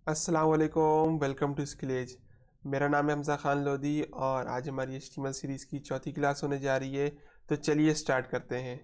अस्सलाम वालेकुम, welcome to स्किलेज। मेरा नाम है हमज़ा खान लोधी और आज हमारी HTML सीरीज़ की चौथी क्लास होने जा रही है। तो चलिए स्टार्ट करते हैं।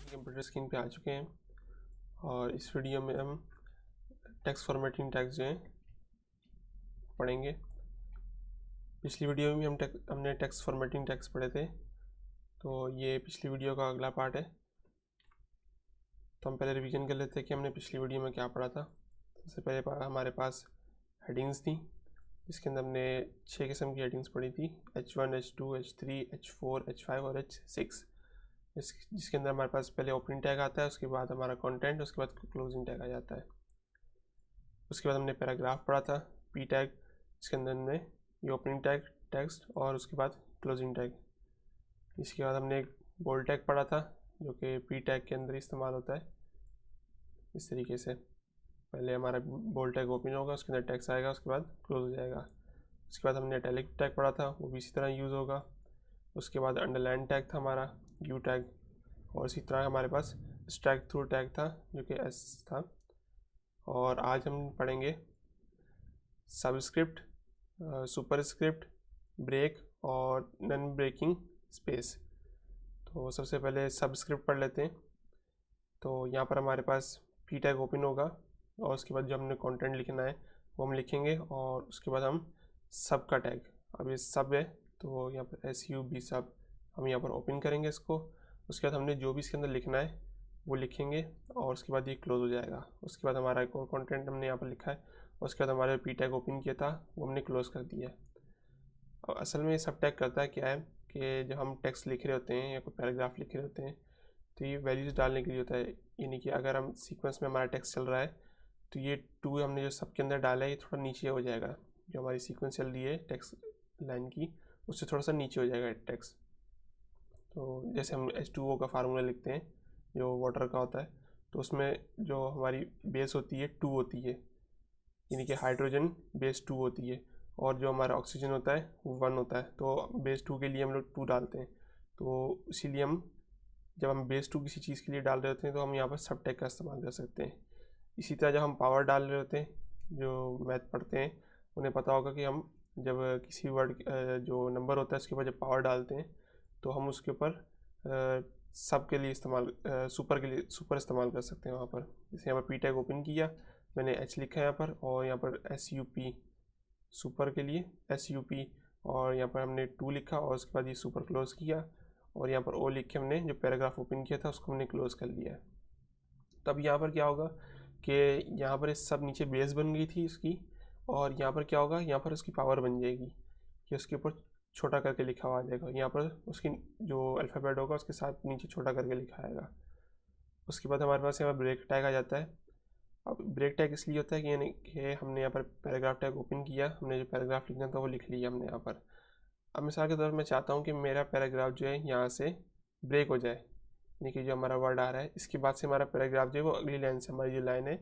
कंप्यूटर स्क्रीन पे आ चुके हैं और इस वीडियो में हम टेक्स्ट फॉर्मेटिंग टैग्स जो हैं पढ़ेंगे। पिछली वीडियो में हमने टेक्स्ट फॉर्मेटिंग टैग्स पढ़े थे, तो ये पिछली वीडियो का अगला पार्ट है। तो हम पहले रिवीजन कर लेते हैं कि हमने पिछली वीडियो में क्या पढ़ा था। सबसे पहले हमारे पास हेडिंग्स थी, जिसके अंदर हमने 6 किस्म की हेडिंग्स पढ़ी थी: H1, H2, H3, H4, H5 और H6। जिसके अंदर हमारे पास पहले ओपनिंग टैग आता है, उसके बाद हमारा कंटेंट, उसके बाद क्लोजिंग टैग आ जाता है। उसके बाद हमने पैराग्राफ पढ़ा था, पी टैग, जिसके अंदर हमने ये ओपनिंग टैग, टेक्स्ट और उसके बाद क्लोजिंग टैग। इसके बाद हमने एक बोल्ड टैग पढ़ा था, जो कि पी टैग के अंदर इस्तेमाल होता है। इस तरीके से पहले हमारा बोल्ड टैग ओपन होगा, उसके अंदर टेक्स्ट आएगा, उसके बाद क्लोज हो जाएगा। उसके बाद हमने इटैलिक टैग पढ़ा था, वो भी इसी तरह यूज़ होगा। उसके बाद अंडरलाइन टैग था हमारा, यू टैग, और इसी तरह हमारे पास स्ट्राइक थ्रू टैग था, जो कि एस था। और आज हम पढ़ेंगे सबस्क्रिप्ट, सुपरस्क्रिप्ट, ब्रेक और नॉन ब्रेकिंग स्पेस। तो सबसे पहले सबस्क्रिप्ट पढ़ लेते हैं। तो यहाँ पर हमारे पास पी टैग ओपन होगा और उसके बाद जो हमने कंटेंट लिखना है वो हम लिखेंगे, और उसके बाद हम सब का टैग, अब ये सब है तो यहाँ पर SUB सब हम यहाँ पर ओपन करेंगे इसको। उसके बाद हमने जो भी इसके अंदर लिखना है वो लिखेंगे और उसके बाद ये क्लोज हो जाएगा। उसके बाद हमारा एक और कंटेंट हमने यहाँ पर लिखा है, उसके बाद हमारे पी टैग ओपन किया था वो हमने क्लोज कर दिया है। और असल में ये सब टैग करता है क्या है कि जब हम टेक्स्ट लिख रहे होते हैं या कोई पैराग्राफ लिख रहे होते हैं, तो ये वैल्यूज़ डालने के लिए होता है। यानी कि अगर हम सीक्वेंस में हमारा टेक्स्ट चल रहा है तो ये 2 हमने जो सब के अंदर डाला है ये थोड़ा नीचे हो जाएगा। जो हमारी सीक्वेंस चल रही है टेक्स्ट लाइन की, उससे थोड़ा सा नीचे हो जाएगा टेक्स्ट। तो जैसे हम H2O का फार्मूला लिखते हैं जो वाटर का होता है, तो उसमें जो हमारी बेस होती है 2 होती है, यानी कि हाइड्रोजन बेस 2 होती है, और जो हमारा ऑक्सीजन होता है वो 1 होता है। तो बेस 2 के लिए हम लोग 2 डालते हैं। तो इसीलिए हम जब हम बेस 2 किसी चीज़ के लिए डाल रहे होते हैं तो हम यहाँ पर सब टैग का इस्तेमाल कर सकते हैं। इसी तरह जब हम पावर डाल रहे होते हैं, जो मैथ पढ़ते हैं उन्हें पता होगा कि हम जब किसी वर्ड जो नंबर होता है उसके ऊपर जब पावर डालते हैं तो हम उसके ऊपर सब के लिए इस्तेमाल, सुपर के लिए सुपर इस्तेमाल कर सकते हैं वहाँ पर। जैसे यहाँ पर पी टैग ओपन किया, मैंने H लिखा है यहाँ पर, और यहाँ पर SUP सुपर के लिए SUP, और यहाँ पर हमने 2 लिखा और उसके बाद ये सुपर क्लोज किया, और यहाँ पर O लिख के हमने जो पैराग्राफ ओपन किया था उसको हमने क्लोज कर लिया है। तब यहाँ पर क्या होगा कि यहाँ पर सब नीचे बेस बन गई थी उसकी, और यहाँ पर क्या होगा, यहाँ पर उसकी पावर बन जाएगी कि उसके ऊपर छोटा करके लिखा हुआ आ जाएगा। यहाँ पर उसकी जो अल्फ़ाबेट होगा उसके साथ नीचे छोटा करके लिखा आएगा। उसके बाद हमारे पास यहाँ पर ब्रेक टैग आ जाता है। अब ब्रेक टैग इसलिए होता है कि यानी कि हमने यहाँ पर पैराग्राफ टैग ओपन किया, हमने जो पैराग्राफ लिखना था वो लिख लिया हमने यहाँ पर। अब मिसाल के तौर पर मैं चाहता हूँ कि मेरा पैराग्राफ जो है यहाँ से ब्रेक हो जाए, यानी कि जो हमारा वर्ड आ रहा है इसके बाद से हमारा पैराग्राफ जो है वो अगली लाइन से, हमारी जो लाइन है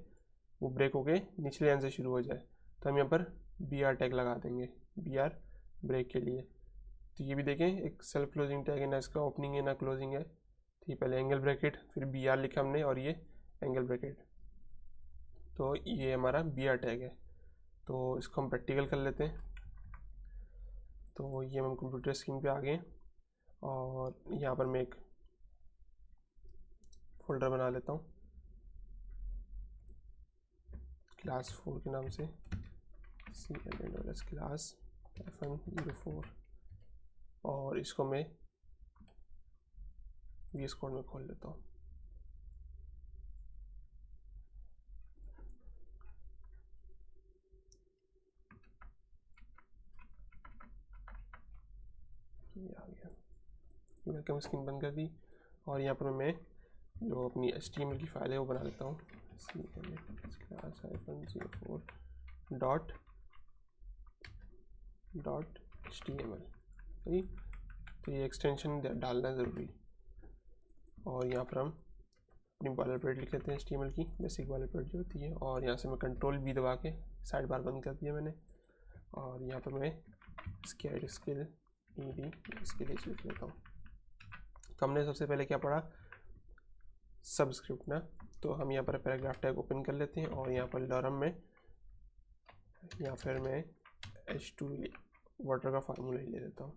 वो ब्रेक होके निचली लाइन से शुरू हो जाए, तो हम यहाँ पर BR टैग लगा देंगे, BR ब्रेक के लिए। तो ये भी देखें, एक सेल्फ क्लोजिंग टैग है, ना इसका ओपनिंग है ना क्लोजिंग है। तो ये पहले एंगल ब्रैकेट, फिर BR लिखा हमने और ये एंगल ब्रैकेट, तो ये हमारा BR टैग है। तो इसको हम प्रैक्टिकल कर लेते हैं। तो ये हम कंप्यूटर स्क्रीन पे आ गए और यहाँ पर मैं एक फोल्डर बना लेता हूँ क्लास 4 के नाम से, CLNOS क्लास F104, और इसको मैं VS कोड में खोल लेता हूँ। ये आ गया, वेलकम स्क्रीन बंद कर दी, और यहाँ पर मैं जो अपनी HTML की फाइल है वो बना लेता हूँ, CLNOS क्लास F104 .html। तो ये एक्सटेंशन डालना ज़रूरी। और यहाँ पर हम अपनी बॉयलरप्लेट लिख लेते हैं HTML की बेसिक बॉयलरप्लेट जो होती है, और यहाँ से मैं कंट्रोल B दबा के साइड बार बंद कर दिया मैंने, और यहाँ पर मैं स्केल ED इसके लिए लिख लेता हूँ। तो हमने सबसे पहले क्या पढ़ा, सबस्क्रिप्ट ना, तो हम यहाँ पर पैराग्राफ टैग ओपन कर लेते हैं और यहाँ पर लॉरम में या फिर मैं H2 वाटर का फार्मूला ही ले लेता हूँ,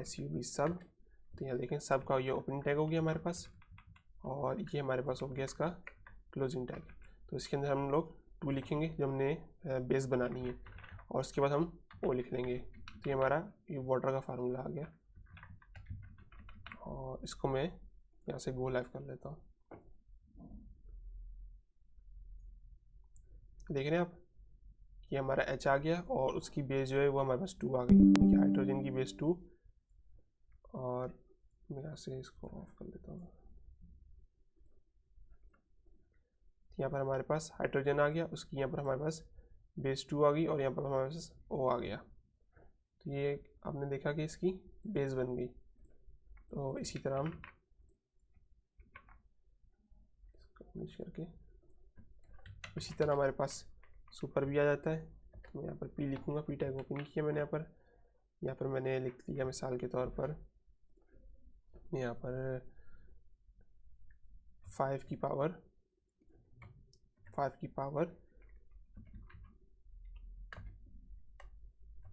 SUB सब। तो यहाँ देखें सब का ये ओपनिंग टैग हो गया हमारे पास, और ये हमारे पास हो गया इसका क्लोजिंग टैग। तो इसके अंदर हम लोग टू लिखेंगे जो हमने बेस बनानी है, और उसके बाद हम ओ लिख लेंगे। तो ये हमारा ये वाटर का फार्मूला आ गया, और इसको मैं यहाँ से गो लाइव कर लेता हूँ। देख रहे हैं आप कि हमारा H आ गया, और उसकी बेस जो है वो हमारे पास 2 आ गई, यानी कि हाइड्रोजन की बेस 2। और मैं यहाँ से इसको ऑफ कर लेता हूँ। यहाँ पर हमारे पास हाइड्रोजन आ गया, उसकी यहाँ पर हमारे पास बेस 2 आ गई, और यहाँ पर हमारे पास O आ गया। तो ये आपने देखा कि इसकी बेस बन गई। तो इसी तरह हम करके इसी तरह हमारे पास सुपर भी आ जाता है। तो मैं यहाँ पर P लिखूँगा, P टैग ओपन किया मैंने यहाँ पर मैंने लिख लिया मिसाल के तौर पर यहाँ पर 5 की पावर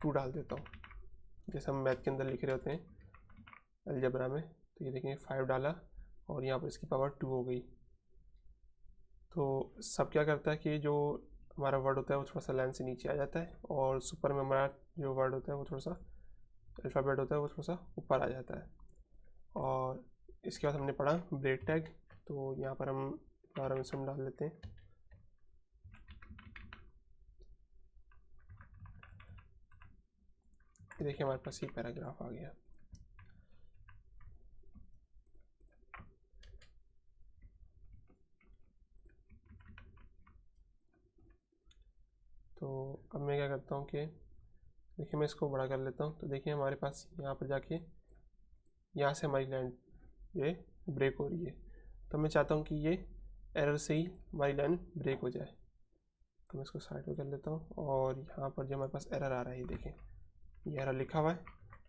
2 डाल देता हूँ, जैसे हम मैथ के अंदर लिख रहे होते हैं अलजेब्रा में। तो ये देखें 5 डाला और यहाँ पर इसकी पावर 2 हो गई। तो सब क्या करता है कि जो हमारा वर्ड होता है वो थोड़ा सा लाइन से नीचे आ जाता है, और सुपर में हमारा जो वर्ड होता है वो थोड़ा सा अल्फ़ाबेट होता है वो थोड़ा सा ऊपर आ जाता है। और इसके बाद हमने पढ़ा ब्रेक टैग, तो यहाँ पर हम प्रारंभ डाल लेते हैं। देखिए हमारे पास ये पैराग्राफ आ गया। तो अब मैं क्या करता हूँ कि देखिए मैं इसको बड़ा कर लेता हूँ। तो देखिए हमारे पास यहाँ पर जाके यहाँ से हमारी लाइन ये ब्रेक हो रही है। तो मैं चाहता हूँ कि ये एरर से ही हमारी लाइन ब्रेक हो जाए। तो मैं इसको साइड में कर लेता हूँ, और यहाँ पर जो हमारे पास एरर आ रहा है, ये देखें ये एरर लिखा हुआ है,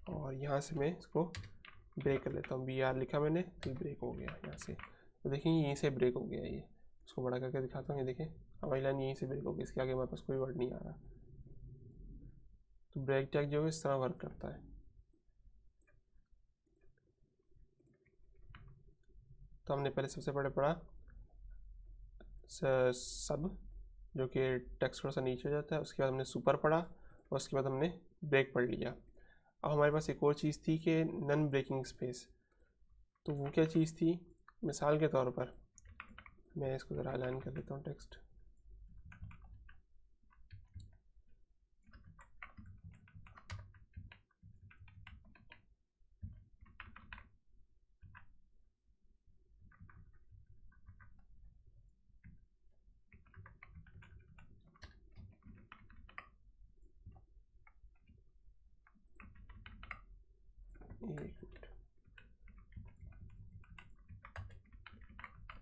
और यहाँ से मैं इसको ब्रेक कर लेता हूँ। BR लिखा मैंने, तो ब्रेक हो गया यहाँ से। तो देखें यहीं से ब्रेक हो गया। ये इसको बड़ा करके दिखाता हूँ, ये देखें हमारी लाइन यहीं से ब्रेक हो गई, इसके आगे हमारे पास कोई वर्ड नहीं आ रहा। तो ब्रेक टैग जो है इस तरह वर्क करता है। तो हमने पहले सबसे पहले पढ़ा सब, जो कि टेक्स्ट थोड़ा सा नीचे हो जाता है। उसके बाद हमने सुपर पढ़ा, और उसके बाद हमने ब्रेक पढ़ लिया। अब हमारे पास एक और चीज़ थी कि नॉन ब्रेकिंग स्पेस। तो वो क्या चीज़ थी, मिसाल के तौर पर मैं इसको ज़रा अलाइन कर देता हूँ टेक्स्ट।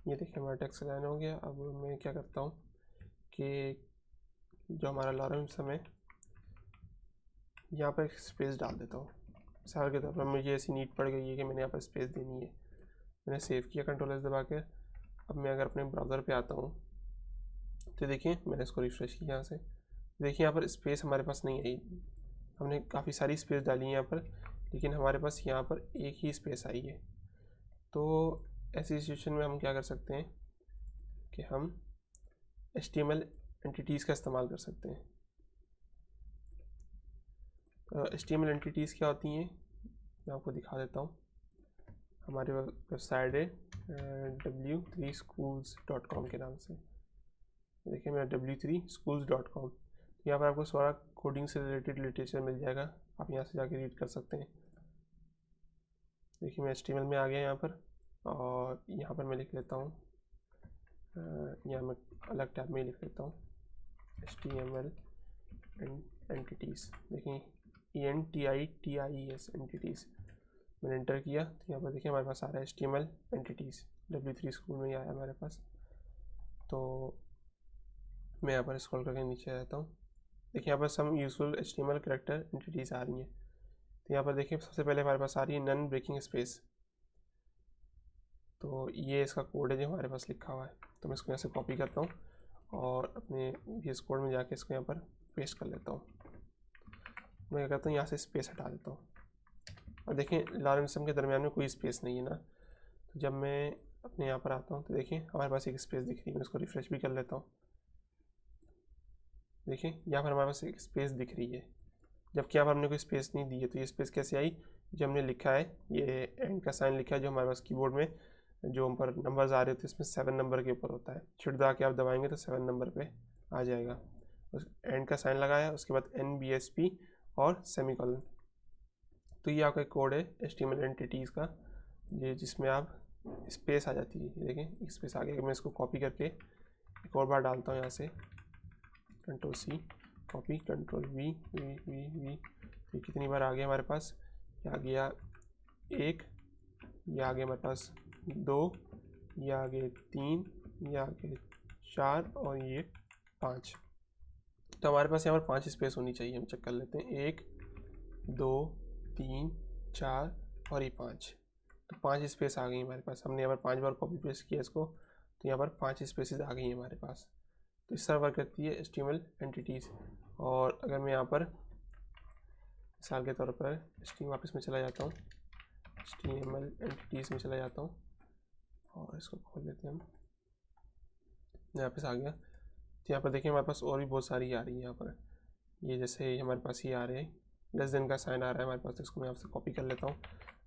ये देखिए हमारा टेक्स्ट अलाइन हो गया। अब मैं क्या करता हूँ कि जो हमारा लॉरेंस है यहाँ पर एक स्पेस डाल देता हूँ। मिसाल के तौर पर मुझे ऐसी नीड पड़ गई है कि मैंने यहाँ पर स्पेस देनी है। मैंने सेव किया कंट्रोल S दबा के। अब मैं अगर अपने ब्राउज़र पे आता हूँ तो देखिए मैंने इसको रिफ्रेश किया यहाँ से, देखिए यहाँ पर स्पेस हमारे पास नहीं आई। हमने काफ़ी सारी स्पेस डाली है यहाँ पर, लेकिन हमारे पास यहाँ पर एक ही स्पेस आई है। तो ऐसी सिचुएशन में हम क्या कर सकते हैं कि हम HTML एंटिटीज़ का इस्तेमाल कर सकते हैं। HTML एंटिटीज़ क्या होती हैं मैं आपको दिखा देता हूँ। हमारी वेबसाइट है w3schools.com के नाम से। देखिए मेरा w3schools.com। यहाँ पर आपको सारा कोडिंग से रिलेटेड लिटरेचर मिल जाएगा, आप यहाँ से जाके रीड कर सकते हैं। देखिए मैं HTML में आ गया यहाँ पर, और यहाँ पर मैं लिख लेता हूँ, यहाँ मैं अलग टैब में लिख लेता हूँ HTML एंटिटीज़। देखिए ENTITIES एंटिटीज़। मैंने एंटर किया तो यहाँ पर देखिए हमारे पास आ रहा है HTML एंटिटीज़, W3 स्कूल में ही आया हमारे पास। तो मैं यहाँ पर स्क्रॉल करके नीचे रहता हूँ, देखिए यहाँ पर some useful HTML character entities आ रही हैं। तो यहाँ पर देखिए सबसे पहले हमारे पास आ रही है नन ब्रेकिंग स्पेस, तो ये इसका कोड है जो हमारे पास लिखा हुआ है। तो मैं इसको यहाँ से कॉपी करता हूँ और अपने VS कोड में जाके इसको यहाँ पर पेस्ट कर लेता हूँ। मैं क्या करता हूँ, यहाँ से स्पेस हटा देता हूँ और देखें लाल सम के दरमियान में कोई स्पेस नहीं है ना। तो जब मैं अपने यहाँ पर आता हूँ तो देखिए हमारे पास एक स्पेस दिख रही है, मैं इसको रिफ्रेश भी कर लेता हूँ। देखिए यहाँ पर हमारे पास एक स्पेस दिख रही है, जबकि यहाँ पर हमने कोई स्पेस नहीं दी है। तो ये स्पेस कैसे आई, जो हमने लिखा है ये एंड का साइन लिखा है, जो हमारे पास कीबोर्ड में जो हम पर नंबर्स आ रहे होते हैं इसमें 7 नंबर के ऊपर होता है, शिफ्ट दबा के आप दबाएंगे तो 7 नंबर पे आ जाएगा। उस एंड का साइन लगाया, उसके बाद NBSP और सेमीकोलन। तो ये आपका कोड है HTML एंटिटीज़ का, ये जिसमें आप स्पेस आ जाती है। देखें स्पेस आ गया। मैं इसको कॉपी करके एक और बार डालता हूँ यहाँ से, Ctrl+C कॉपी, Ctrl+V वी। तो कितनी बार आ गया हमारे पास, ये आ गया 1, ये आ गया हमारे पास 2, ये आ गए 3, ये आ गए 4 और ये 5। तो हमारे पास यहाँ पर 5 स्पेस होनी चाहिए। हम चेक कर लेते हैं, 1 2 3 4 और ये 5। तो 5 स्पेस आ गई हमारे पास। हमने यहाँ पर 5 बार कॉपी पेस्ट किया इसको, तो यहाँ पर 5 स्पेसेस आ गई हैं हमारे पास। तो इस तरह वर्क करती है HTML एंटिटीज़। और अगर मैं यहाँ पर मिसाल के तौर पर वापस में चला जाता हूँ, HTML एंटिटीज़ में चला जाता हूँ और इसको खोल लेते हैं हम, वापस आ गया। तो यहाँ पर देखिए हमारे पास और भी बहुत सारी आ रही है। यहाँ पर ये जैसे हमारे पास ये आ रहे हैं, लेस देन का साइन आ रहा है हमारे पास, तो इसको मैं आपसे कॉपी कर लेता हूँ।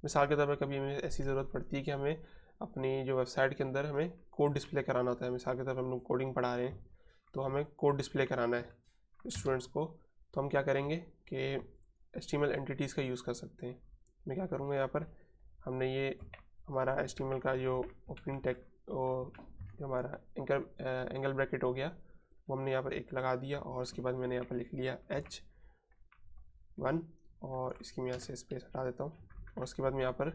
मिसाल के तौर पर कभी हमें ऐसी ज़रूरत पड़ती है कि हमें अपनी जो वेबसाइट के अंदर हमें कोड डिस्प्ले कराना होता है। मिसाल के तौर पर हम लोग कोडिंग पढ़ा रहे हैं तो हमें कोड डिस्प्ले कराना है स्टूडेंट्स को, तो हम क्या करेंगे कि HTML एंटिटीज़ का यूज़ कर सकते हैं। मैं क्या करूँगा, यहाँ पर हमने ये हमारा HTML का जो ओपनिंग टैग जो हमारा एंगल ब्रैकेट हो गया वो हमने यहाँ पर एक लगा दिया, और उसके बाद मैंने यहाँ पर लिख लिया H1 और इसकी मैं यहाँ से स्पेस हटा देता हूँ। और उसके बाद मैं यहाँ पर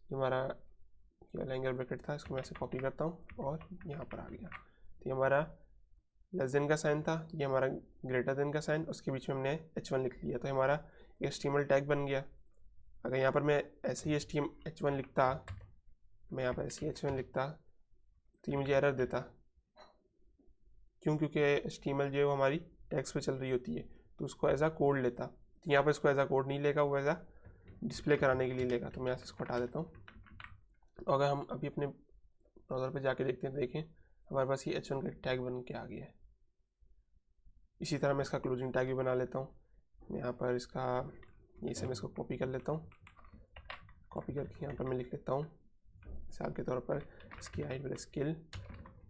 जो हमारा एंगल ब्रैकेट था इसको मैं ऐसे कॉपी करता हूँ और यहाँ पर आ गया। तो ये हमारा लेस देन का साइन था, ये हमारा ग्रेटर देन का साइन, उसके बीच में हमने H1 लिख लिया, तो हमारा HTML टैग बन गया। अगर यहाँ पर मैं ऐसे ही H1 लिखता, मैं यहाँ पर ऐसे ही H1 लिखता तो ये मुझे एरर देता। क्यों? क्योंकि HTML जो है वो हमारी टैग्स पे चल रही होती है, तो उसको एज आ कोड लेता। तो यहाँ पर इसको एज आ कोड नहीं लेगा, वो एज आ डिस्प्ले कराने के लिए लेगा। तो मैं यहाँ से इसको हटा देता हूँ। अगर हम अभी अपने ब्राउज़र पे जाके देखते हैं, देखें हमारे पास ये H1 का टैग बन के आ गया है। इसी तरह मैं इसका क्लोजिंग टैग भी बना लेता हूँ। मैं यहाँ पर इसका ये से मैं इसको कॉपी कर लेता हूँ, कॉपी करके यहाँ पर मैं लिख लेता हूँ मिसाल के तौर पर इसकी स्किल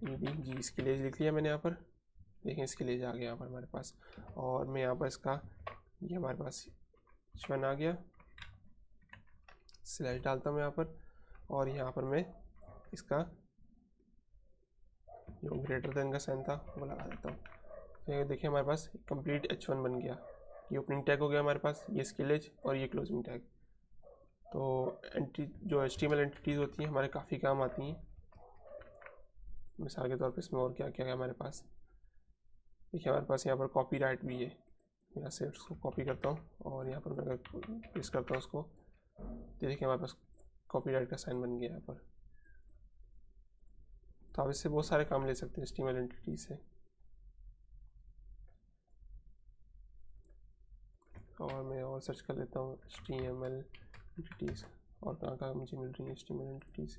जी स्किल एज लिख लिया मैंने यहाँ पर। देखें स्किल एज आ गया यहाँ पर हमारे पास। और मैं यहाँ पर इसका ये हमारे पास H1 आ गया, स्लैश डालता हूँ यहाँ पर, और यहाँ पर मैं इसका जो ग्रेटर देन का साइन था वो लगा देता हूँ। तो देखिए हमारे पास कंप्लीट H1 बन गया। ये ओपनिंग टैग हो गया हमारे पास, ये स्किल एज और ये क्लोजिंग टैग। तो जो HTML एंटिटीज़ होती हैं हमारे काफ़ी काम आती हैं। मिसाल के तौर पे इसमें और क्या क्या है हमारे पास, देखिए हमारे पास यहाँ पर कॉपीराइट भी है। यहाँ से उसको कॉपी करता हूँ और यहाँ पर मैं अगर पेस्ट करता हूँ उसको, तो देखिए हमारे पास कॉपीराइट का साइन बन गया यहाँ पर। तो आप इससे बहुत सारे काम ले सकते हैं HTML एंटिटी से। और मैं और सर्च कर लेता हूँ HTML एंटिटीज़, और कहाँ मुझे मिल रही है HTML एंटिटीज़।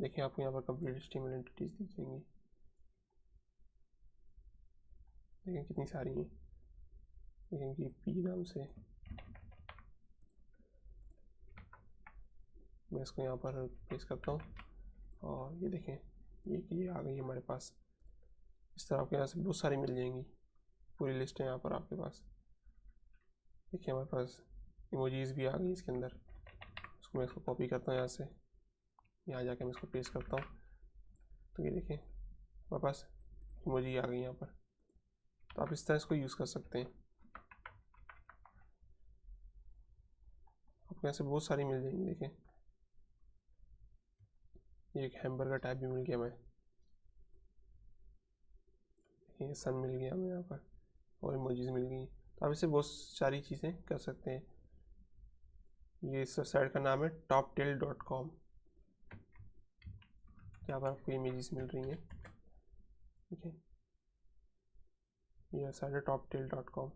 देखिए आपको यहाँ पर कंप्लीट HTML एंटिटीज़ दिख जाएंगी। देखें कितनी सारी हैं। देखें कि P नाम से, मैं इसको यहाँ पर पेस्ट करता हूँ और ये देखें ये आ गई हमारे पास। इस तरह आपके यहाँ से बहुत सारी मिल जाएंगी, पूरी लिस्ट है यहाँ पर आपके पास। देखिए हमारे पास इमोजीज़ भी आ गई इसके अंदर। उसको मैं इसको कॉपी करता हूँ यहाँ से, यहाँ जाके मैं इसको पेस्ट करता हूँ। तो ये देखें हमारे पास इमोजी आ गई यहाँ पर। तो आप इस तरह इसको यूज़ कर सकते हैं। आपको यहाँ से बहुत सारी मिल जाएंगी। देखिए ये एक हैमबर्गर टाइप भी मिल गया हमें, ये सन मिल गया हमें यहाँ पर, और इमोजीज मिल गई। तो आप इससे बहुत सारी चीज़ें कर सकते हैं। ये इस साइट का नाम है toptail.com। यहाँ पर आपको इमेजेस मिल रही हैं, ठीक है। ये साइट है toptail.com।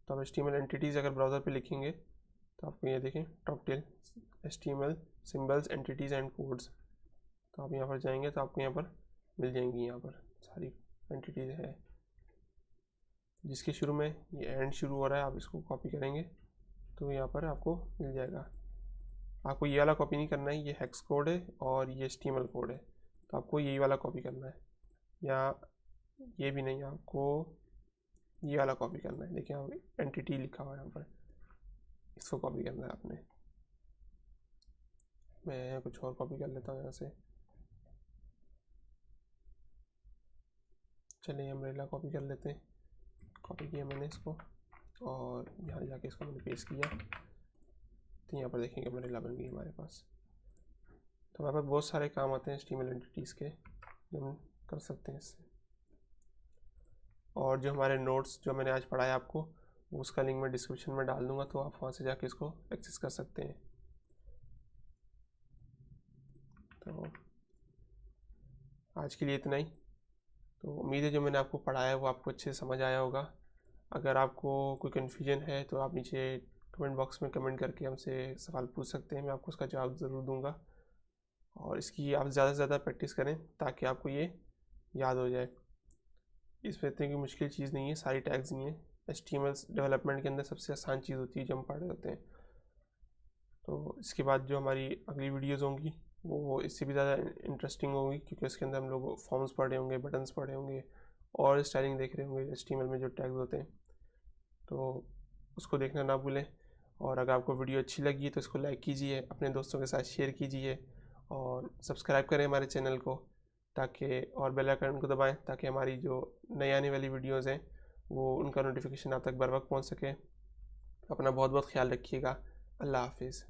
तो आप HTML एंटिटीज़ अगर ब्राउज़र पे लिखेंगे तो आपको ये देखें टॉपटेल HTML symbols entities and codes. तो आप यहाँ पर जाएंगे तो आपको यहाँ पर मिल जाएंगी, यहाँ पर सारी एंटिटीज़ है। जिसके शुरू में ये एंड शुरू हो रहा है, आप इसको कॉपी करेंगे तो यहाँ पर आपको मिल जाएगा। आपको ये वाला कॉपी नहीं करना है, ये हेक्स कोड है और ये HTML कोड है, तो आपको यही वाला कॉपी करना है। या ये भी नहीं, आपको ये वाला कॉपी करना है। देखिए यहाँ एंटिटी लिखा हुआ है यहाँ पर, इसको कॉपी करना है आपने। मैं कुछ और कॉपी कर लेता हूँ यहाँ से। चलिए अम्ब्रेला कॉपी कर लेते हैं। कॉपी किया मैंने इसको और यहाँ जाके इसको मैंने पेस्ट किया, तो यहाँ पर देखेंगे अम्ब्रेला बन गई हमारे पास। तो हमारे पास बहुत सारे काम आते हैं HTML एंटिटीज़ के, जो हम कर सकते हैं इससे। और जो हमारे नोट्स जो मैंने आज पढ़ाया आपको, उसका लिंक मैं डिस्क्रिप्शन में डाल दूँगा, तो आप वहाँ से जाके इसको एक्सेस कर सकते हैं। तो आज के लिए इतना ही। तो उम्मीद है जो मैंने आपको पढ़ाया है वो आपको अच्छे से समझ आया होगा। अगर आपको कोई कन्फ्यूजन है तो आप नीचे कमेंट बॉक्स में कमेंट करके हमसे सवाल पूछ सकते हैं, मैं आपको उसका जवाब ज़रूर दूंगा। और इसकी आप ज़्यादा से ज़्यादा प्रैक्टिस करें ताकि आपको ये याद हो जाए। इसमें इतनी कोई मुश्किल चीज़ नहीं है, सारी टैग्स नहीं है। HTML डेवलपमेंट के अंदर सबसे आसान चीज़ होती है जो हम पढ़ रहे होते हैं। तो इसके बाद जो हमारी अगली वीडियोज़ होंगी वो इससे भी ज़्यादा इंटरेस्टिंग होगी, क्योंकि उसके अंदर हम लोग फॉर्म्स पढ़ रहे होंगे, बटन्स पढ़ रहे होंगे और स्टाइलिंग देख रहे होंगे HTML में जो टैग्स होते हैं। तो उसको देखना ना भूलें। और अगर आपको वीडियो अच्छी लगी तो इसको लाइक कीजिए, अपने दोस्तों के साथ शेयर कीजिए और सब्सक्राइब करें हमारे चैनल को, ताकि और बेल आइकन को दबाएं ताकि हमारी जो नई आने वाली वीडियोज़ हैं वो उनका नोटिफिकेशन आप तक बर वक्त पहुँच सके। अपना बहुत बहुत ख्याल रखिएगा। अल्लाह हाफिज़।